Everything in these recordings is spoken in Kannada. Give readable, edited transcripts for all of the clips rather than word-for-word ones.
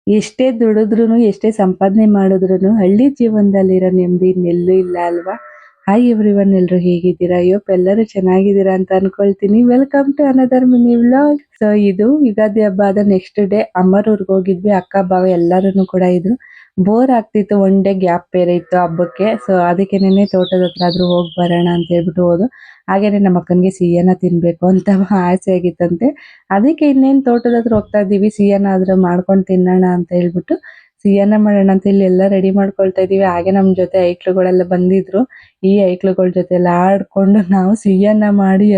ಎಷ್ಟೇ ದುಡಿದ್ರೂ ಎಷ್ಟೇ ಸಂಪಾದನೆ ಮಾಡಿದ್ರು ಹಳ್ಳಿ ಜೀವನದಲ್ಲಿರೋ ನೆಮ್ಮದಿ ಇನ್ನೆಲ್ಲೂ ಇಲ್ಲ ಅಲ್ವಾ. ಹಾಯ್ ಎವ್ರಿವನ್, ಎಲ್ಲರೂ ಹೇಗಿದ್ದೀರಾ? ಅಯ್ಯೋಪ್ ಎಲ್ಲರೂ ಚೆನ್ನಾಗಿದ್ದೀರಾ ಅಂತ ಅನ್ಕೊಳ್ತೀನಿ. Welcome to another mini vlog. So ಇದು ಯುಗಾದಿ ಹಬ್ಬ ಆದ ನೆಕ್ಸ್ಟ್ ಡೇ ಅಮ್ಮರ ಊರಿಗೆ ಹೋಗಿದ್ವಿ. ಅಕ್ಕ ಬಾವ ಎಲ್ಲರೂ ಕೂಡ ಇದ್ರು. ಬೋರ್ ಆಗ್ತಿತ್ತು, ಒನ್ ಡೇ ಗ್ಯಾಪ್ ಬೇರೆ ಇತ್ತು ಹಬ್ಬಕ್ಕೆ. ಸೊ ಅದಕ್ಕೆ ನೆನ್ನೆ ತೋಟದ ಹತ್ರ ಆದ್ರೂ ಹೋಗಿ ಬರೋಣ ಅಂತ ಹೇಳ್ಬಿಟ್ಟು ಹೋದು. ಹಾಗೇನೆ ನಮ್ಮ ಅಕ್ಕನಿಗೆ ಸಿಹಿಯನ್ನ ತಿನ್ಬೇಕು ಅಂತ ಆಸೆ ಆಗಿತ್ತಂತೆ. ಅದಕ್ಕೆ ಇನ್ನೇನು ತೋಟದ ಹತ್ರ ಹೋಗ್ತಾ ಇದ್ದೀವಿ, ಸಿಹಿಯನ್ನ ಆದ್ರೂ ಮಾಡ್ಕೊಂಡು ತಿನ್ನೋಣ ಅಂತ ಹೇಳ್ಬಿಟ್ಟು ಸಿಹಿಯನ್ನ ಮಾಡೋಣ ಅಂತ ಇಲ್ಲಿ ಎಲ್ಲ ರೆಡಿ ಮಾಡ್ಕೊಳ್ತಾ ಇದೀವಿ. ಹಾಗೆ ನಮ್ಮ ಜೊತೆ ಐಕ್ಳುಗಳೆಲ್ಲ ಬಂದಿದ್ರು. ಈ ಐಕ್ಳುಗಳ ಜೊತೆ ಎಲ್ಲ ಆಡ್ಕೊಂಡು ನಾವು ಸಿಹಿಯನ್ನ ಮಾಡಿ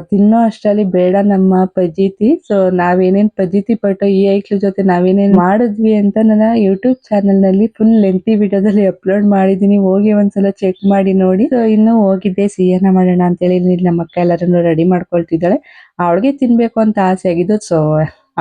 ತಿನ್ನೋ ಅಷ್ಟರಲ್ಲಿ ಬೇಡ ನಮ್ಮ ಪಜೀತಿ. ಸೊ ನಾವೇನೇನ್ ಪಜೀತಿ ಪಟ್ಟು ಈ ಐಕ್ಳ ಜೊತೆ ನಾವೇನೇನ್ ಮಾಡಿದ್ವಿ ಅಂತ ನನ್ನ ಯೂಟ್ಯೂಬ್ ಚಾನೆಲ್ ನಲ್ಲಿ ಫುಲ್ ಲೆಂತಿ ವಿಡಿಯೋದಲ್ಲಿ ಅಪ್ಲೋಡ್ ಮಾಡಿದೀನಿ. ಹೋಗಿ ಒಂದ್ಸಲ ಚೆಕ್ ಮಾಡಿ ನೋಡಿ. ಸೊ ಇನ್ನು ಹೋಗಿದ್ದೆ ಸಿಹಿಯನ್ನ ಮಾಡೋಣ ಅಂತ ಹೇಳಿ ನಮ್ಮ ಅಕ್ಕ ಎಲ್ಲರನ್ನು ರೆಡಿ ಮಾಡ್ಕೊಳ್ತಿದ್ದಾಳೆ. ಅವಳಿಗೆ ತಿನ್ಬೇಕು ಅಂತ ಆಸೆ ಆಗಿದ್ದು. ಸೊ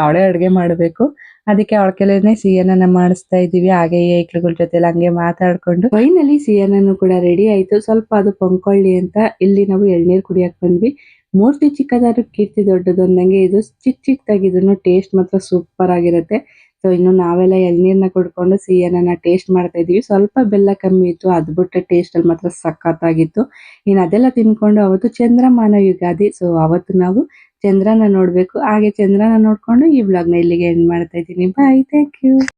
ಅವಳೇ ಅಡ್ಗೆ ಮಾಡ್ಬೇಕು. ಅದಕ್ಕೆ ಅವಳ ಕೈಲೇನೆ ಸಿಹಿಯನ್ನ ಮಾಡಿಸ್ತಾ ಇದೀವಿ. ಹಾಗೆ ಈ ಐಕ್ಳುಗಳ ಜೊತೆ ಹಂಗೆ ಮಾತಾಡ್ಕೊಂಡು ಫೈನಲಿ ಸಿಹಿಯನ್ನನು ಕೂಡ ರೆಡಿ ಆಯ್ತು. ಸ್ವಲ್ಪ ಅದು ಪೊಂಕೊಳ್ಳಿ ಅಂತ ಇಲ್ಲಿ ನಾವು ಎಳ್ನೀರ್ ಕುಡಿಯಕ್ ಬಂದ್ವಿ. ಮೂರ್ತಿ ಚಿಕ್ಕದಾದ್ರು ಕೀರ್ತಿ ದೊಡ್ಡದು ಅಂದಂಗೆ ಇದು ಚಿಕ್ಕದಾಗಿದ್ರು ಟೇಸ್ಟ್ ಮಾತ್ರ ಸೂಪರ್ ಆಗಿರುತ್ತೆ. ಸೊ ಇನ್ನು ನಾವೆಲ್ಲ ಎಳ್ನೀರ್ನ ಕುಡ್ಕೊಂಡು ಸಿಹಿಯನ್ನ ಟೇಸ್ಟ್ ಮಾಡ್ತಾ ಇದೀವಿ. ಸ್ವಲ್ಪ ಬೆಲ್ಲ ಕಮ್ಮಿ ಇತ್ತು, ಅದು ಬಿಟ್ಟರೆ ಟೇಸ್ಟ್ ಅಲ್ಲಿ ಮಾತ್ರ ಸಖತ್ತಾಗಿತ್ತು. ಇನ್ನು ಅದೆಲ್ಲ ತಿನ್ಕೊಂಡು ಅವತ್ತು ಚಂದ್ರಮಾನ ಯುಗಾದಿ. ಸೊ ಅವತ್ತು ನಾವು ಚಂದ್ರನ ನೋಡ್ಬೇಕು. ಹಾಗೆ ಚಂದ್ರನ ನೋಡ್ಕೊಂಡು ಈ ವ್ಲಾಗ್ನ ಇಲ್ಲಿಗೆ ಎಂಡ್ ಮಾಡ್ತಾ ಇದ್ದೀನಿ. ಬಾಯ್, ಥ್ಯಾಂಕ್ ಯು.